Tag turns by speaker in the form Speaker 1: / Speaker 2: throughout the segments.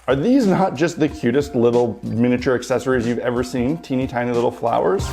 Speaker 1: Are these not just the cutest little miniature accessories you've ever seen? Teeny tiny little flowers?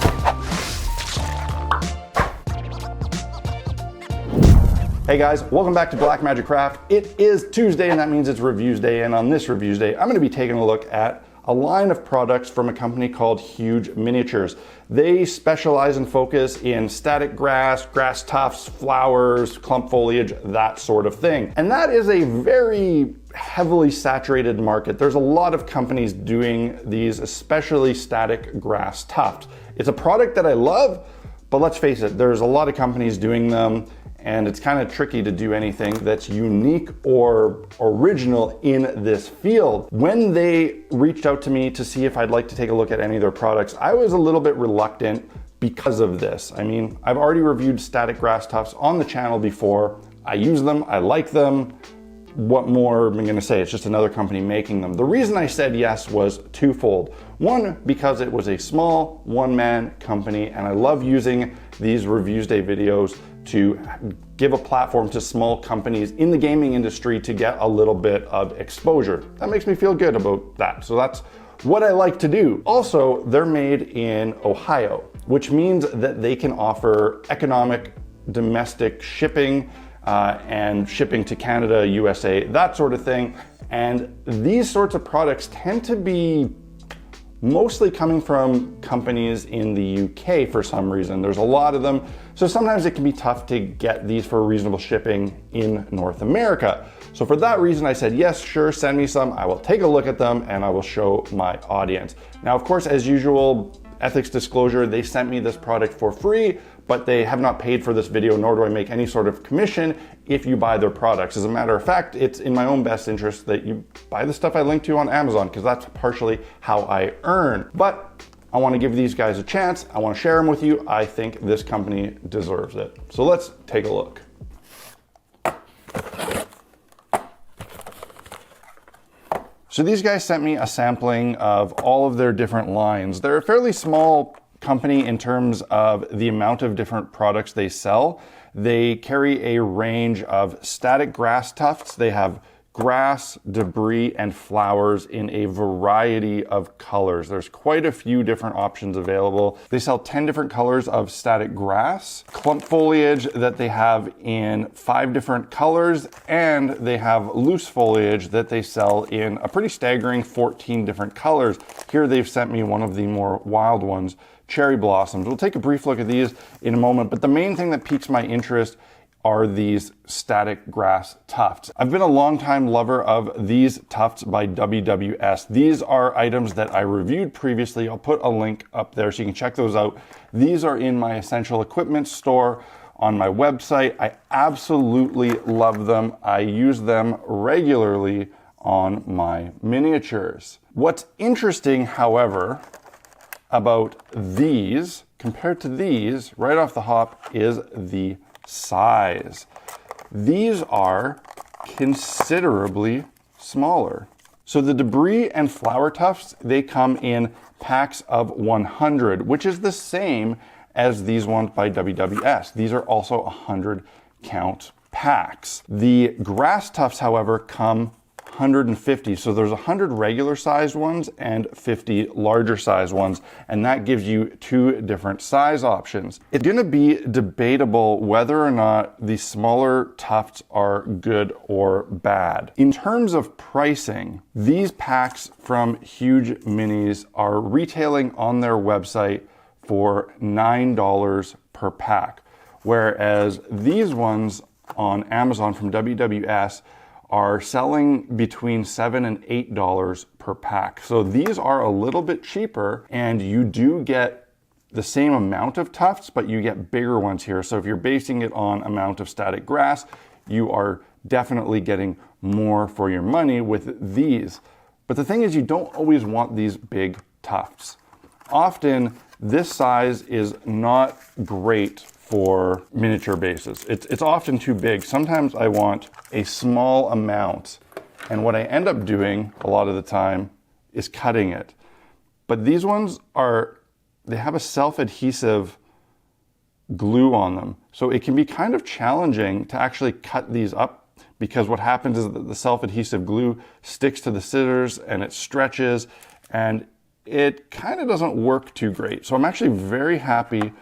Speaker 1: Hey guys, welcome back to Black Magic Craft. It is Tuesday and that means it's Reviews Day, and on this Reviews Day, I'm gonna be taking a look at a line of products from a company called Huge Miniatures. They specialize and focus in static grass, grass tufts, flowers, clump foliage, that sort of thing. And that is a very heavily saturated market. There's a lot of companies doing these, especially static grass tufts. It's a product that I love, but let's face it, there's a lot of companies doing them, and it's kind of tricky to do anything that's unique or original in this field. When they reached out to me to see if I'd like to take a look at any of their products, I was a little bit reluctant because of this. I mean, I've already reviewed static grass tufts on the channel before. I use them, I like them. What more am I gonna say? It's just another company making them. The reason I said yes was twofold. One, because it was a small one-man company, and I love using these Reviews Day videos to give a platform to small companies in the gaming industry to get a little bit of exposure. That makes me feel good about that. So that's what I like to do. Also, they're made in Ohio, which means that they can offer economic domestic shipping and shipping to Canada, USA, that sort of thing. And these sorts of products tend to be mostly coming from companies in the UK for some reason. There's a lot of them, so sometimes it can be tough to get these for reasonable shipping in North America. So for that reason, I said, yes, sure, send me some. I will take a look at them and I will show my audience. Now, of course, as usual, ethics disclosure, they sent me this product for free, but they have not paid for this video, nor do I make any sort of commission if you buy their products. As a matter of fact, it's in my own best interest that you buy the stuff I link to on Amazon, because that's partially how I earn. But I want to give these guys a chance. I want to share them with you. I think this company deserves it. So let's take a look. So these guys sent me a sampling of all of their different lines. They're a fairly small company in terms of the amount of different products they sell. They carry a range of static grass tufts. They have grass, debris, and flowers in a variety of colors. There's quite a few different options available. They sell 10 different colors of static grass, clump foliage that they have in 5 different colors, and they have loose foliage that they sell in a pretty staggering 14 different colors. Here they've sent me one of the more wild ones, cherry blossoms. We'll take a brief look at these in a moment, but the main thing that piques my interest are these static grass tufts. I've been a longtime lover of these tufts by WWS. These are items that I reviewed previously. I'll put a link up there so you can check those out. These are in my essential equipment store on my website. I absolutely love them. I use them regularly on my miniatures. What's interesting, however, about these compared to these right off the hop is the size. These are considerably smaller. So the debris and flower tufts, they come in packs of 100, which is the same as these ones by WWS. These are also 100 count packs. The grass tufts, however, come 150. So there's 100 regular sized ones and 50 larger sized ones, and that gives you 2 different size options. It's going to be debatable whether or not the smaller tufts are good or bad. In terms of pricing, these packs from Huge Minis are retailing on their website for $9 per pack, whereas these ones on Amazon from WWS are selling between $7 and $8 per pack. So these are a little bit cheaper, and you do get the same amount of tufts, but you get bigger ones here. So if you're basing it on amount of static grass, you are definitely getting more for your money with these. But the thing is, you don't always want these big tufts. Often this size is not great for miniature bases. It's often too big. Sometimes I want a small amount, and what I end up doing a lot of the time is cutting it. But these ones they have a self-adhesive glue on them, so it can be kind of challenging to actually cut these up because what happens is that the self-adhesive glue sticks to the scissors and it stretches, and it kind of doesn't work too great. So I'm actually very happy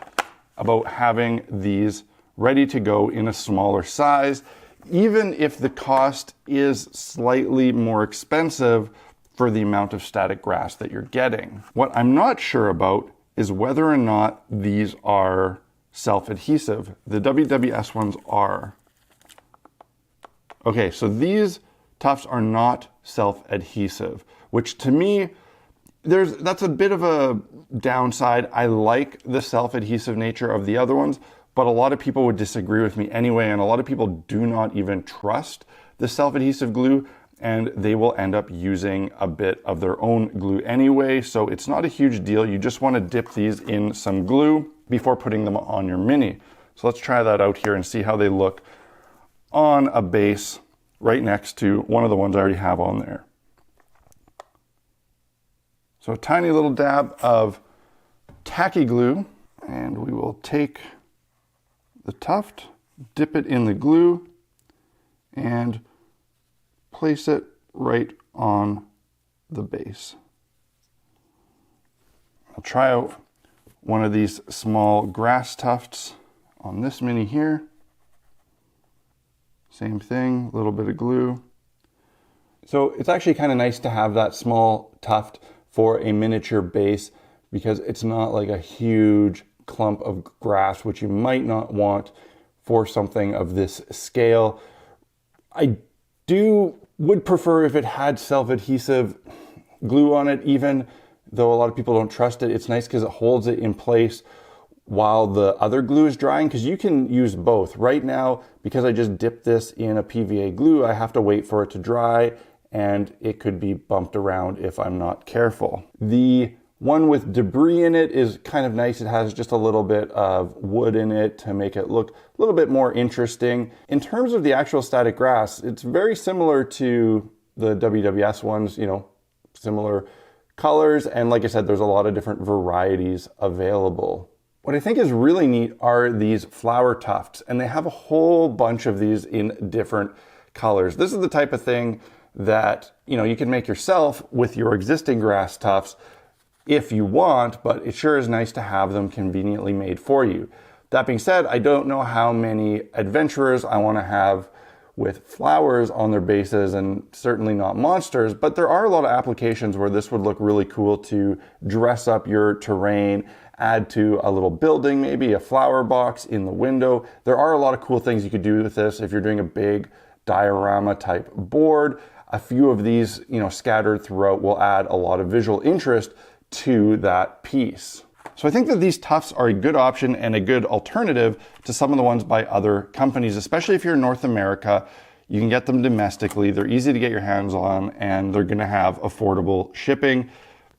Speaker 1: about having these ready to go in a smaller size, even if the cost is slightly more expensive for the amount of static grass that you're getting. What I'm not sure about is whether or not these are self-adhesive. The WWS ones are. Okay, so these Tufts are not self-adhesive, which to me, that's a bit of a downside. I like the self-adhesive nature of the other ones, but a lot of people would disagree with me anyway, and a lot of people do not even trust the self-adhesive glue, and they will end up using a bit of their own glue anyway, so it's not a huge deal. You just want to dip these in some glue before putting them on your Mini. So let's try that out here and see how they look on a base right next to one of the ones I already have on there. So a tiny little dab of tacky glue, and we will take the tuft, dip it in the glue, and place it right on the base. I'll try out one of these small grass tufts on this Mini here. Same thing, a little bit of glue. So it's actually kind of nice to have that small tuft for a miniature base because it's not like a huge clump of grass, which you might not want for something of this scale. I would prefer if it had self-adhesive glue on it, even though a lot of people don't trust it. It's nice because it holds it in place while the other glue is drying, because you can use both. Right now, because I just dipped this in a PVA glue, I have to wait for it to dry, and it could be bumped around if I'm not careful. The one with debris in it is kind of nice. It has just a little bit of wood in it to make it look a little bit more interesting. In terms of the actual static grass, it's very similar to the WWS ones, you know, similar colors. And like I said, there's a lot of different varieties available. What I think is really neat are these flower tufts, and they have a whole bunch of these in different colors. This is the type of thing that, you know, you can make yourself with your existing grass tufts if you want, but it sure is nice to have them conveniently made for you. That being said, I don't know how many adventurers I want to have with flowers on their bases, and certainly not monsters, but there are a lot of applications where this would look really cool to dress up your terrain, add to a little building, maybe a flower box in the window. There are a lot of cool things you could do with this if you're doing a big diorama type board. A few of these, you know, scattered throughout will add a lot of visual interest to that piece. So I think that these tufts are a good option and a good alternative to some of the ones by other companies, especially if you're in North America. You can get them domestically, they're easy to get your hands on, and they're gonna have affordable shipping.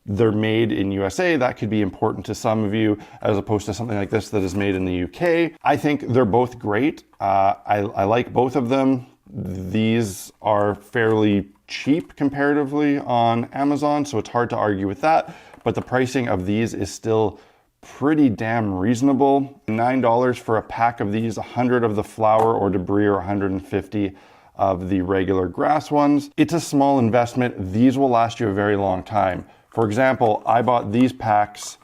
Speaker 1: They're made in USA. That could be important to some of you, as opposed to something like this that is made in the UK. I think they're both great. I like both of them. These are fairly cheap comparatively on Amazon, so it's hard to argue with that. But the pricing of these is still pretty damn reasonable. $9 for a pack of these, 100 of the flower or debris, or 150 of the regular grass ones. It's a small investment. These will last you a very long time. For example, I bought these packs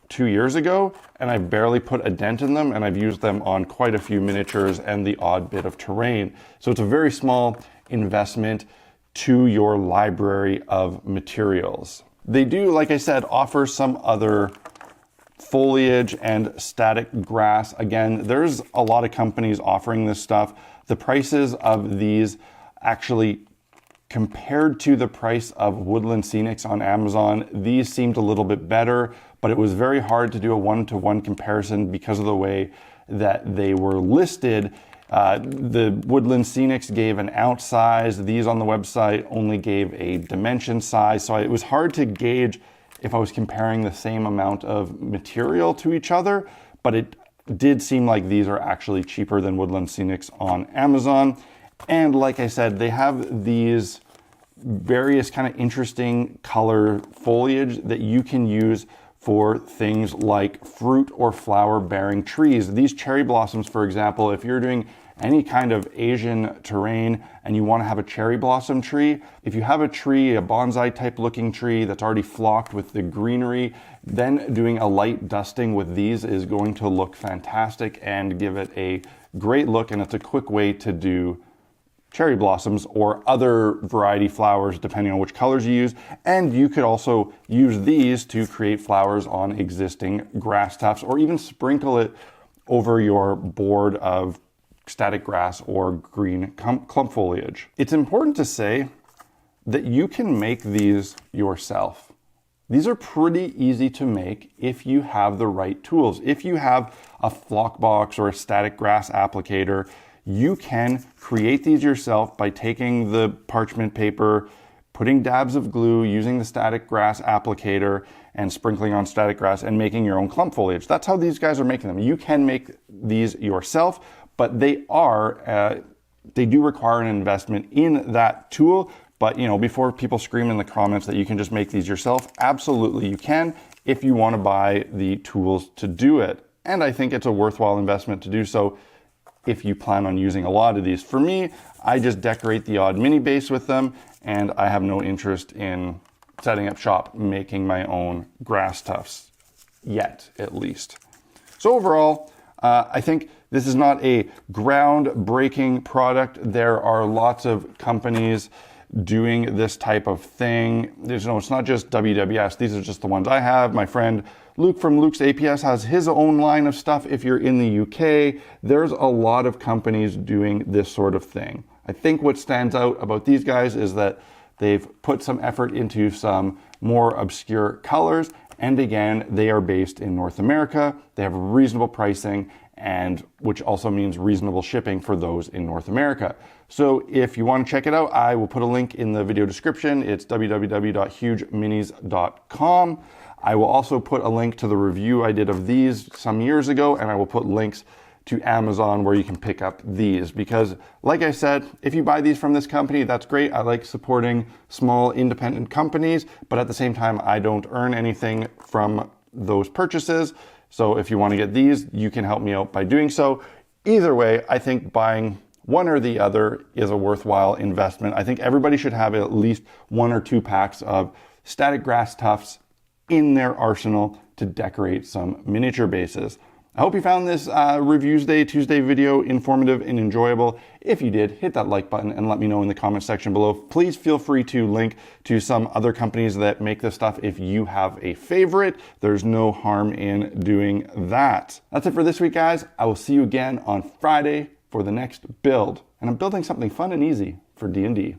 Speaker 1: 2 years ago, and I barely put a dent in them, and I've used them on quite a few miniatures and the odd bit of terrain. So it's a very small investment to your library of materials. They do, like I said, offer some other foliage and static grass. Again, there's a lot of companies offering this stuff. The prices of these actually, compared to the price of Woodland Scenics on Amazon, these seemed a little bit better, but it was very hard to do a one-to-one comparison because of the way that they were listed. The Woodland Scenics gave an ounce size. These on the website only gave a dimension size. So it was hard to gauge if I was comparing the same amount of material to each other, but it did seem like these are actually cheaper than Woodland Scenics on Amazon. And like I said, they have these various kind of interesting color foliage that you can use for things like fruit or flower bearing trees. These cherry blossoms, for example, if you're doing any kind of Asian terrain and you want to have a cherry blossom tree, if you have a tree, a bonsai type looking tree that's already flocked with the greenery, then doing a light dusting with these is going to look fantastic and give it a great look, and it's a quick way to do cherry blossoms or other variety flowers depending on which colors you use. And you could also use these to create flowers on existing grass tufts, or even sprinkle it over your board of static grass or green clump foliage. It's important to say that you can make these yourself. These are pretty easy to make if you have the right tools. If you have a flock box or a static grass applicator, you can create these yourself by taking the parchment paper, putting dabs of glue, using the static grass applicator, and sprinkling on static grass and making your own clump foliage. That's how these guys are making them. You can make these yourself, but they do require an investment in that tool. But before people scream in the comments that you can just make these yourself, absolutely you can if you want to buy the tools to do it. And I think it's a worthwhile investment to do so if you plan on using a lot of these. For me, I just decorate the odd mini base with them, and I have no interest in setting up shop making my own grass tufts yet, at least. So overall, I think this is not a groundbreaking product. There are lots of companies doing this type of thing. It's not just WWS. These are just the ones I have. My friend Luke from Luke's APS has his own line of stuff. If you're in the UK, there's a lot of companies doing this sort of thing. I think what stands out about these guys is that they've put some effort into some more obscure colors. And again, they are based in North America. They have reasonable pricing, and which also means reasonable shipping for those in North America. So if you want to check it out, I will put a link in the video description. It's www.hugeminis.com. I will also put a link to the review I did of these some years ago, and I will put links to Amazon where you can pick up these, because like I said, if you buy these from this company, that's great. I like supporting small independent companies, but at the same time, I don't earn anything from those purchases. So if you want to get these, you can help me out by doing so. Either way, I think buying one or the other is a worthwhile investment. I think everybody should have at least 1 or 2 packs of static grass tufts in their arsenal to decorate some miniature bases. I hope you found this Reviews Day Tuesday video informative and enjoyable. If you did, hit that like button and let me know in the comment section below. Please feel free to link to some other companies that make this stuff if you have a favorite. There's no harm in doing that. That's it for this week, guys. I will see you again on Friday for the next build. And I'm building something fun and easy for D&D.